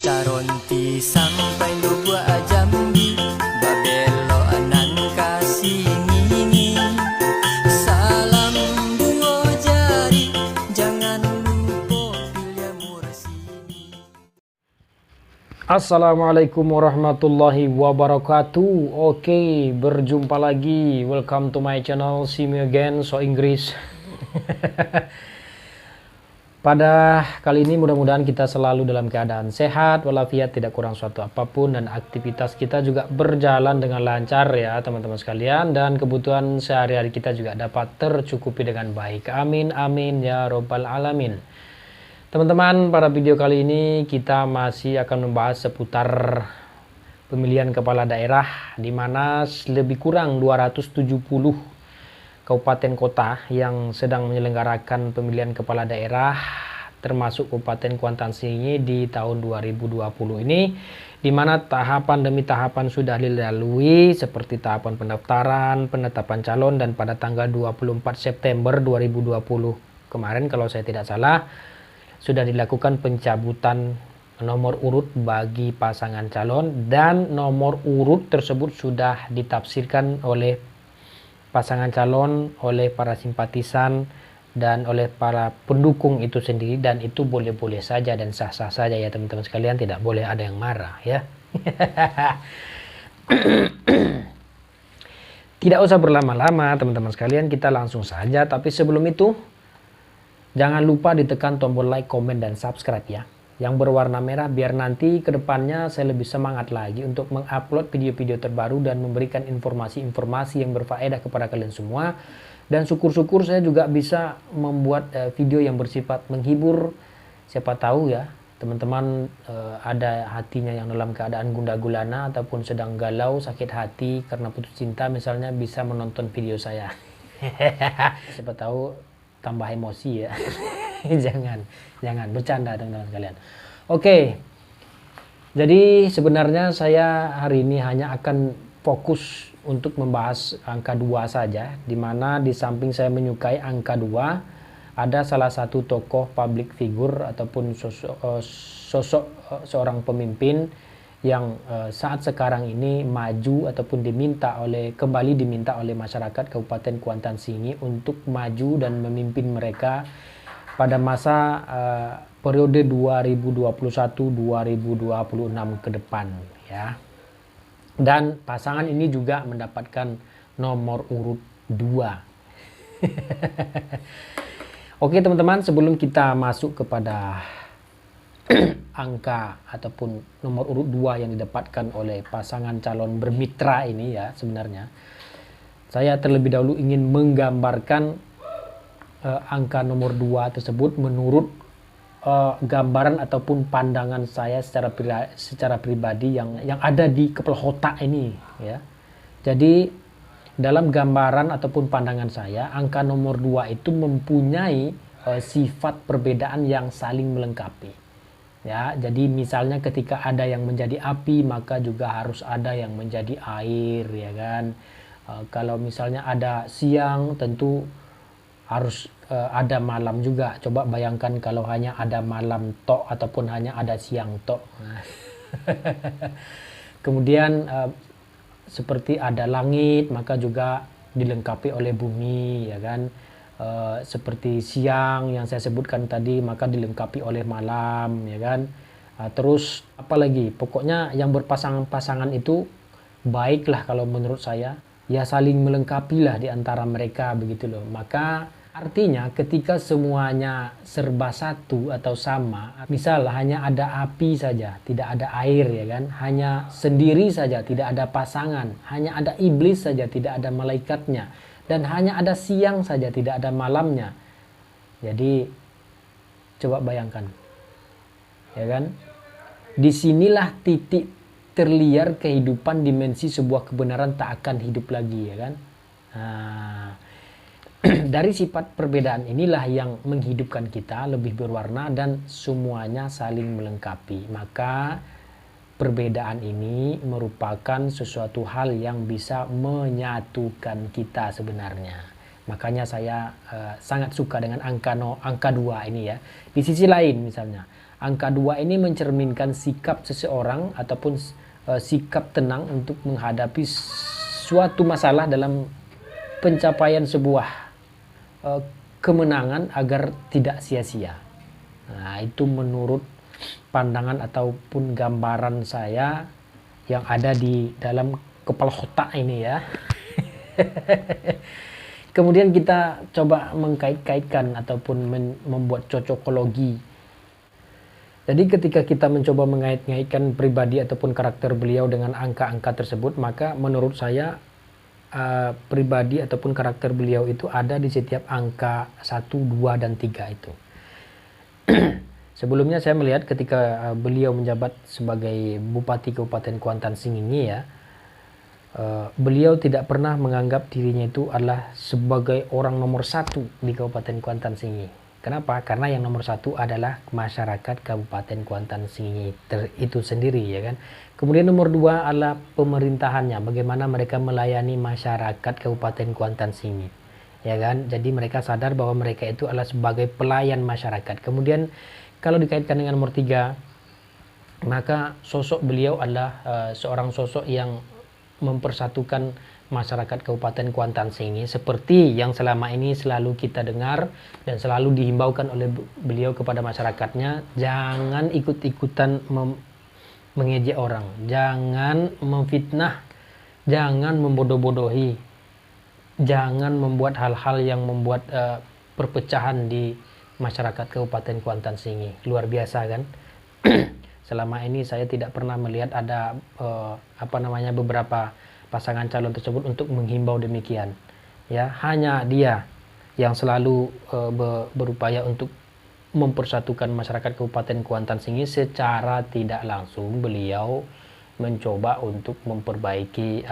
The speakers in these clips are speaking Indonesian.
Caronti sampai lupa jambi Babelo anan kasih ngini Salam bungo jari Jangan lupa pilih mursini. Assalamualaikum warahmatullahi wabarakatuh. Oke, berjumpa lagi. Welcome to my channel. See me again, so Inggris. Pada kali ini mudah-mudahan kita selalu dalam keadaan sehat walafiat, tidak kurang suatu apapun, dan aktivitas kita juga berjalan dengan lancar ya teman-teman sekalian, dan kebutuhan sehari-hari kita juga dapat tercukupi dengan baik. Amin amin ya robbal alamin. Teman-teman, pada video kali ini kita masih akan membahas seputar pemilihan kepala daerah, di mana lebih kurang 270 kabupaten kota yang sedang menyelenggarakan pemilihan kepala daerah, termasuk Kabupaten Kuantan Sengingi di tahun 2020 ini, di mana tahapan demi tahapan sudah dilalui, seperti tahapan pendaftaran, penetapan calon, dan pada tanggal 24 September 2020 kemarin kalau saya tidak salah sudah dilakukan pencabutan nomor urut bagi pasangan calon, dan nomor urut tersebut sudah ditafsirkan oleh pasangan calon, oleh para simpatisan, dan oleh para pendukung itu sendiri, dan itu boleh-boleh saja dan sah-sah saja ya teman-teman sekalian, tidak boleh ada yang marah ya. Tidak usah berlama-lama teman-teman sekalian, kita langsung saja. Tapi sebelum itu jangan lupa ditekan tombol like, komen, dan subscribe ya, yang berwarna merah, biar nanti kedepannya saya lebih semangat lagi untuk mengupload video-video terbaru dan memberikan informasi-informasi yang berfaedah kepada kalian semua. Dan syukur-syukur saya juga bisa membuat video yang bersifat menghibur. Siapa tahu ya teman-teman ada hatinya yang dalam keadaan gundah gulana ataupun sedang galau, sakit hati karena putus cinta misalnya, bisa menonton video saya. Siapa tahu tambah emosi ya. jangan bercanda teman-teman sekalian. Oke, jadi sebenarnya saya hari ini hanya akan fokus untuk membahas angka 2 saja, dimana di samping saya menyukai angka 2, ada salah satu tokoh public figure ataupun sosok seorang pemimpin yang saat sekarang ini maju ataupun kembali diminta oleh masyarakat Kabupaten Kuantan Sengingi untuk maju dan memimpin mereka pada masa periode 2021-2026 ke depan ya. Dan pasangan ini juga mendapatkan nomor urut 2. Oke teman-teman, sebelum kita masuk kepada angka ataupun nomor urut 2 yang didapatkan oleh pasangan calon bermitra ini ya, sebenarnya saya terlebih dahulu ingin menggambarkan angka nomor 2 tersebut menurut gambaran ataupun pandangan saya secara pribadi yang ada di kepala otak ini ya. Jadi dalam gambaran ataupun pandangan saya, angka nomor 2 itu mempunyai sifat perbedaan yang saling melengkapi ya. Jadi misalnya ketika ada yang menjadi api, maka juga harus ada yang menjadi air ya kan. Kalau misalnya ada siang, tentu harus ada malam juga. Coba bayangkan kalau hanya ada malam tok ataupun hanya ada siang tok. Kemudian seperti ada langit, maka juga dilengkapi oleh bumi ya kan. Seperti siang yang saya sebutkan tadi, maka dilengkapi oleh malam ya kan. Terus apalagi, pokoknya yang berpasangan-pasangan itu baiklah kalau menurut saya ya, saling melengkapi lah di antara mereka begitu loh. Maka artinya ketika semuanya serba satu atau sama, misal hanya ada api saja, tidak ada air ya kan, hanya sendiri saja, tidak ada pasangan, hanya ada iblis saja, tidak ada malaikatnya, dan hanya ada siang saja, tidak ada malamnya. Jadi coba bayangkan ya kan, disinilah titik terliar kehidupan, dimensi sebuah kebenaran tak akan hidup lagi ya kan. Dari sifat perbedaan inilah yang menghidupkan kita lebih berwarna dan semuanya saling melengkapi. Maka perbedaan ini merupakan sesuatu hal yang bisa menyatukan kita sebenarnya. Makanya saya sangat suka dengan angka 2 ini ya. Di sisi lain misalnya Angka 2 ini mencerminkan sikap seseorang ataupun sikap tenang untuk menghadapi suatu masalah dalam pencapaian sebuah kemenangan agar tidak sia-sia. Nah, itu menurut pandangan ataupun gambaran saya yang ada di dalam kepala otak ini ya. Kemudian kita coba mengkait-kaitkan ataupun membuat cocokologi. Jadi ketika kita mencoba mengait-ngaitkan pribadi ataupun karakter beliau dengan angka-angka tersebut, maka menurut saya pribadi ataupun karakter beliau itu ada di setiap angka 1, 2, dan 3 itu. Sebelumnya saya melihat ketika beliau menjabat sebagai Bupati Kabupaten Kuantan Sengingi ya, beliau tidak pernah menganggap dirinya itu adalah sebagai orang nomor 1 di Kabupaten Kuantan Sengingi. Kenapa? Karena yang nomor 1 adalah masyarakat Kabupaten Kuantan Sengingi itu sendiri ya kan. Kemudian nomor 2 adalah pemerintahannya, bagaimana mereka melayani masyarakat Kabupaten Kuantan Sengingi. Ya kan? Jadi mereka sadar bahwa mereka itu adalah sebagai pelayan masyarakat. Kemudian kalau dikaitkan dengan nomor 3, maka sosok beliau adalah seorang sosok yang mempersatukan masyarakat Kabupaten Kuantan Sengingi seperti yang selama ini selalu kita dengar dan selalu dihimbaukan oleh beliau kepada masyarakatnya, jangan ikut-ikutan mengejek orang, jangan memfitnah, jangan membodoh-bodohi, jangan membuat hal-hal yang membuat perpecahan di masyarakat Kabupaten Kuantan Sengingi. Luar biasa kan? Selama ini saya tidak pernah melihat ada beberapa pasangan calon tersebut untuk menghimbau demikian. Ya, hanya dia yang selalu berupaya untuk mempersatukan masyarakat Kabupaten Kuantan Sengingi. Secara tidak langsung beliau mencoba untuk memperbaiki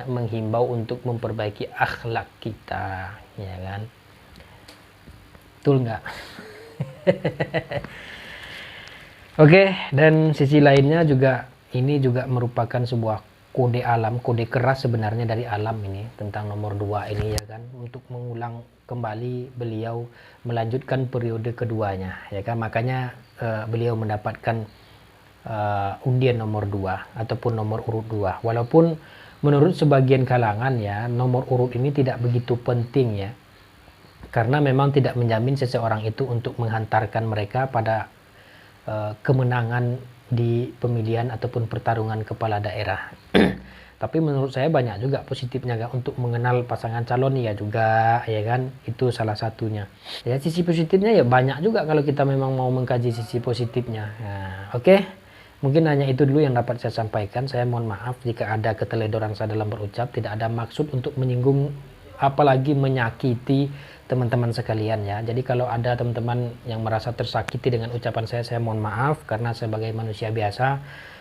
menghimbau untuk memperbaiki akhlak kita, ya kan? Betul nggak? Oke, dan sisi lainnya juga ini juga merupakan sebuah kode alam, kode keras sebenarnya dari alam ini tentang nomor 2 ini ya kan, untuk mengulang kembali beliau melanjutkan periode keduanya ya kan. Makanya beliau mendapatkan undian nomor 2 ataupun nomor urut 2. Walaupun menurut sebagian kalangan ya, nomor urut ini tidak begitu penting ya, karena memang tidak menjamin seseorang itu untuk menghantarkan mereka pada kemenangan di pemilihan ataupun pertarungan kepala daerah. Tapi menurut saya banyak juga positifnya kan, untuk mengenal pasangan calon ya juga ya kan, itu salah satunya ya. Sisi positifnya ya banyak juga kalau kita memang mau mengkaji sisi positifnya. Nah, oke. Mungkin hanya itu dulu yang dapat saya sampaikan. Saya mohon maaf jika ada keteledoran saya dalam berucap, tidak ada maksud untuk menyinggung apalagi menyakiti teman-teman sekalian ya. Jadi kalau ada teman-teman yang merasa tersakiti dengan ucapan saya mohon maaf, karena sebagai manusia biasa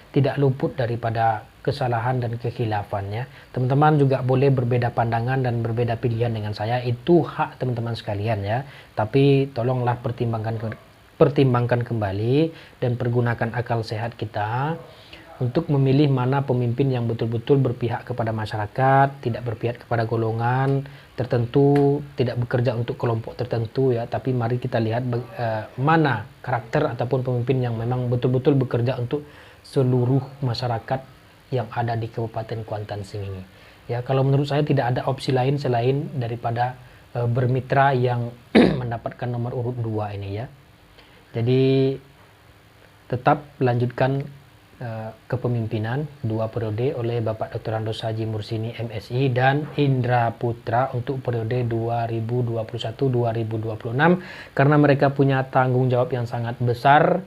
tidak luput daripada kesalahan dan kekhilafan ya. Teman-teman juga boleh berbeda pandangan dan berbeda pilihan dengan saya, itu hak teman-teman sekalian ya. Tapi tolonglah pertimbangkan kembali dan pergunakan akal sehat kita untuk memilih mana pemimpin yang betul-betul berpihak kepada masyarakat, tidak berpihak kepada golongan tertentu, tidak bekerja untuk kelompok tertentu ya. Tapi mari kita lihat mana karakter ataupun pemimpin yang memang betul-betul bekerja untuk seluruh masyarakat yang ada di Kabupaten Kuantan Sengingi. Ya, kalau menurut saya tidak ada opsi lain selain daripada bermitra yang mendapatkan nomor urut 2 ini ya. Jadi tetap lanjutkan kepemimpinan 2 periode oleh Bapak Dr. Andos Haji Mursini MSI dan Indra Putra untuk periode 2021-2026, karena mereka punya tanggung jawab yang sangat besar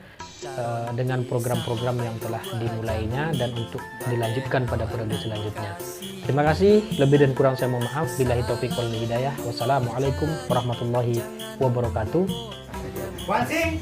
dengan program-program yang telah dimulainya dan untuk dilanjutkan pada periode selanjutnya. Terima kasih, lebih dan kurang saya mohon maaf. Billahi taufiq wal hidayah. Wassalamualaikum warahmatullahi wabarakatuh. One thing.